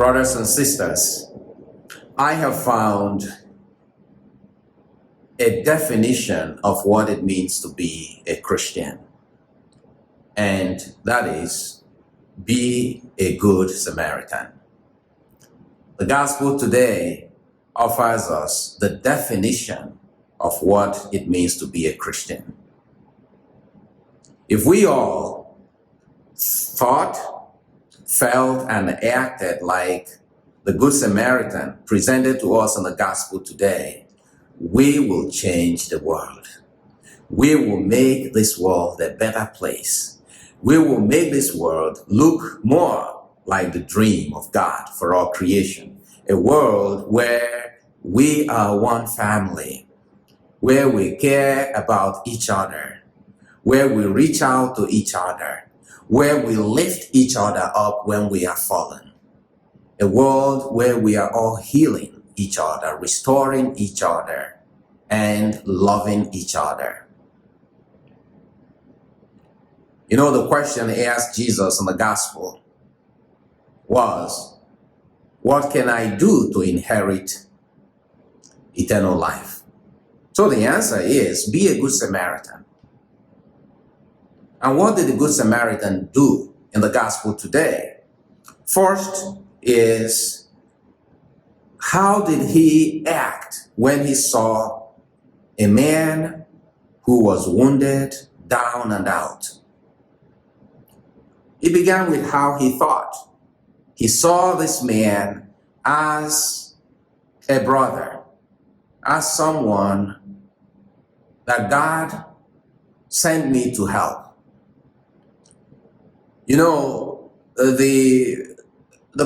Brothers and sisters, I have found a definition of what it means to be a Christian, and that is be a good Samaritan. The gospel today offers us the definition of what it means to be a Christian. If we all thought, felt, and acted like the Good Samaritan presented to us in the gospel today, we will change the world. We will make this world a better place. We will make this world look more like the dream of God for all creation. A world where we are one family, where we care about each other, where we reach out to each other, where we lift each other up when we are fallen. A world where we are all healing each other, restoring each other, and loving each other. You know, the question asked Jesus in the gospel was, what can I do to inherit eternal life? So the answer is, be a good Samaritan. And what did the Good Samaritan do in the gospel today? First is, how did he act when he saw a man who was wounded, down and out? It began with how he thought. He saw this man as a brother, as someone that God sent me to help. You know, the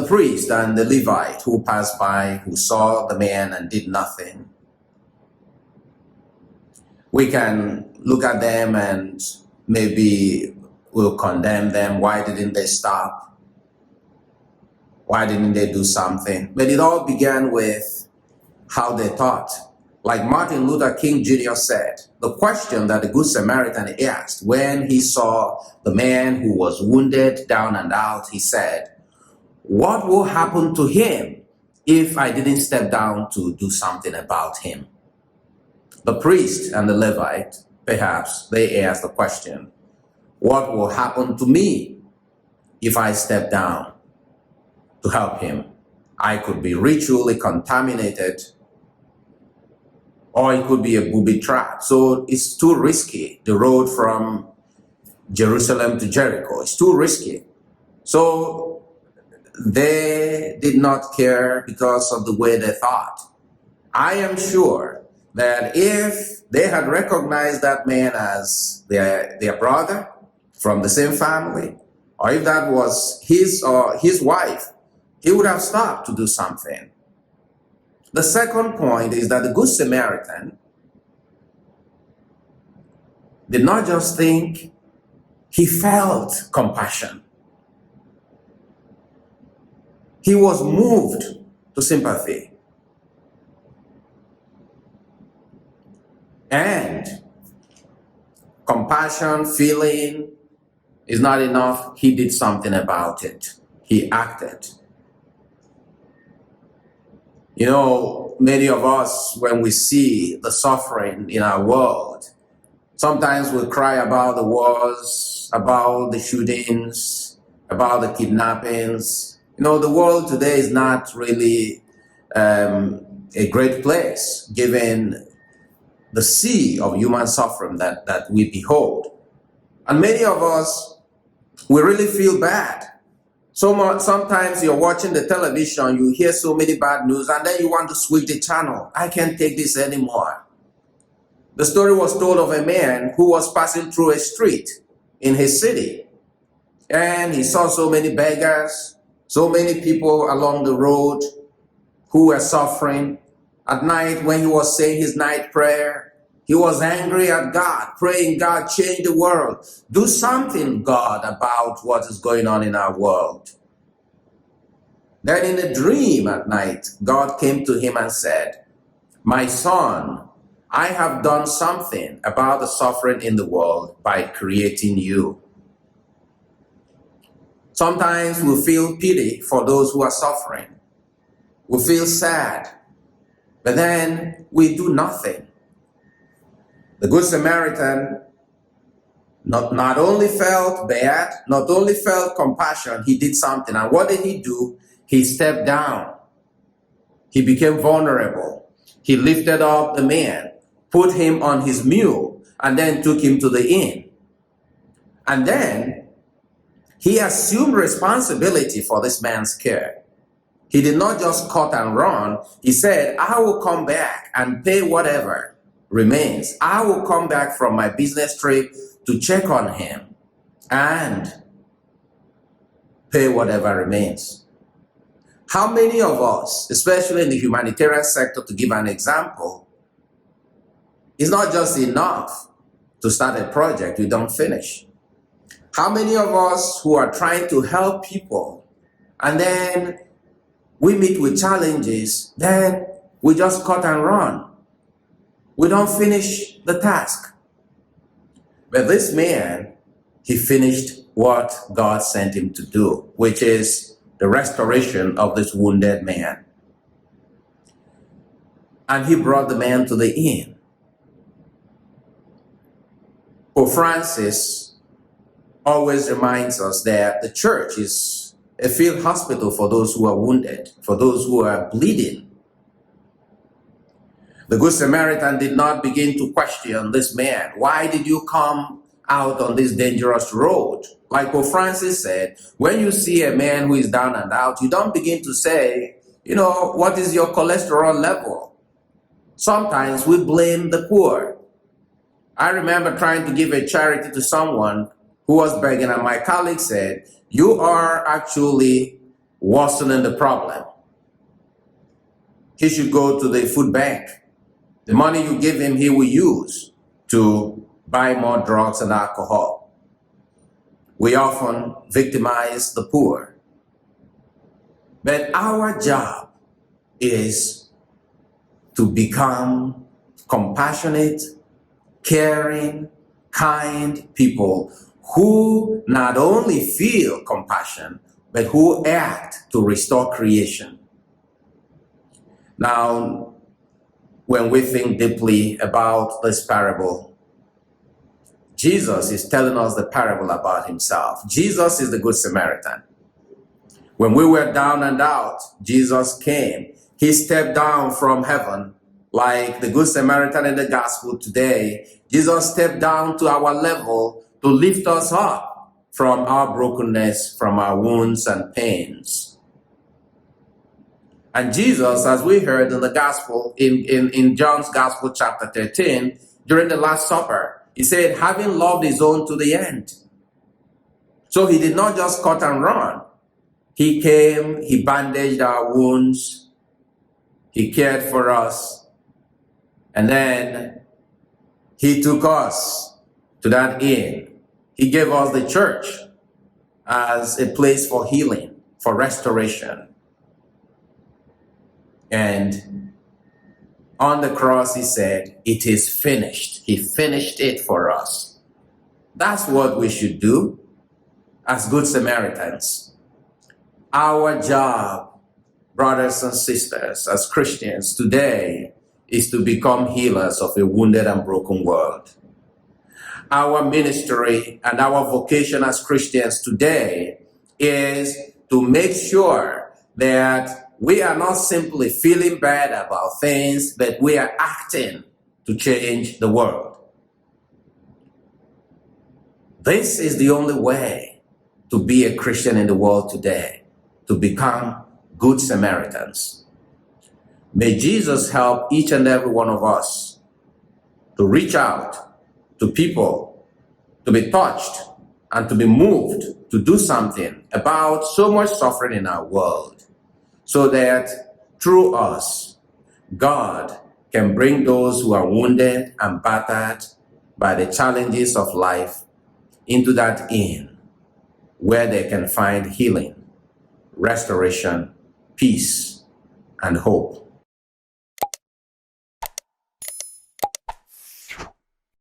priest and the Levite who passed by, who saw the man and did nothing, we can look at them and maybe we'll condemn them. Why didn't they stop? Why didn't they do something? But it all began with how they thought. Like Martin Luther King Jr. said, the question that the Good Samaritan asked when he saw the man who was wounded, down and out, he said, what will happen to him if I didn't step down to do something about him? The priest and the Levite, perhaps, they asked the question, what will happen to me if I step down to help him? I could be ritually contaminated, or it could be a booby trap. So it's too risky. The road from Jerusalem to Jericho is too risky. So they did not care because of the way they thought. I am sure that if they had recognized that man as their brother from the same family, or if that was his or his wife, he would have stopped to do something. The second point is that the Good Samaritan did not just think, he felt compassion. He was moved to sympathy. And compassion, feeling is not enough. He did something about it. He acted. You know, many of us, when we see the suffering in our world, sometimes we cry about the wars, about the shootings, about the kidnappings. You know, the world today is not really a great place, given the sea of human suffering that we behold. And many of us, we really feel bad. Sometimes you're watching the television, you hear so many bad news, and then you want to switch the channel. I can't take this anymore. The story was told of a man who was passing through a street in his city, and he saw so many beggars, so many people along the road who were suffering. At night, when he was saying his night prayer, he was angry at God, praying, God, change the world. Do something, God, about what is going on in our world. Then in a dream at night, God came to him and said, my son, I have done something about the suffering in the world by creating you. Sometimes we feel pity for those who are suffering. We feel sad, but then we do nothing. The Good Samaritan not only felt bad, not only felt compassion, he did something. And what did he do? He stepped down. He became vulnerable. He lifted up the man, put him on his mule, and then took him to the inn. And then he assumed responsibility for this man's care. He did not just cut and run. He said, I will come back and pay whatever remains. I will come back from my business trip to check on him and pay whatever remains. How many of us, especially in the humanitarian sector, to give an example, it's not just enough to start a project we don't finish? How many of us who are trying to help people and then we meet with challenges, then we just cut and run? We don't finish the task. But this man, he finished what God sent him to do, which is the restoration of this wounded man. And he brought the man to the inn. Pope Francis always reminds us that the church is a field hospital for those who are wounded, for those who are bleeding. The Good Samaritan did not begin to question this man. Why did you come out on this dangerous road? Like Pope Francis said, when you see a man who is down and out, you don't begin to say, what is your cholesterol level? Sometimes we blame the poor. I remember trying to give a charity to someone who was begging, and my colleague said, you are actually worsening the problem. He should go to the food bank. The money you give him, he will use to buy more drugs and alcohol. We often victimize the poor. But our job is to become compassionate, caring, kind people who not only feel compassion, but who act to restore creation. Now, when we think deeply about this parable, Jesus is telling us the parable about himself. Jesus is the Good Samaritan. When we were down and out, Jesus came. He stepped down from heaven like the Good Samaritan in the gospel today. Jesus stepped down to our level to lift us up from our brokenness, from our wounds and pains. And Jesus, as we heard in the gospel, in John's gospel, chapter 13, during the Last Supper, he said, having loved his own to the end. So he did not just cut and run. He came, he bandaged our wounds, he cared for us, and then he took us to that inn. He gave us the church as a place for healing, for restoration. And on the cross, he said, it is finished. He finished it for us. That's what we should do as Good Samaritans. Our job, brothers and sisters, as Christians today, is to become healers of a wounded and broken world. Our ministry and our vocation as Christians today is to make sure that we are not simply feeling bad about things, but we are acting to change the world. This is the only way to be a Christian in the world today, to become Good Samaritans. May Jesus help each and every one of us to reach out to people, to be touched, and to be moved to do something about so much suffering in our world, so that through us, God can bring those who are wounded and battered by the challenges of life into that inn where they can find healing, restoration, peace, and hope.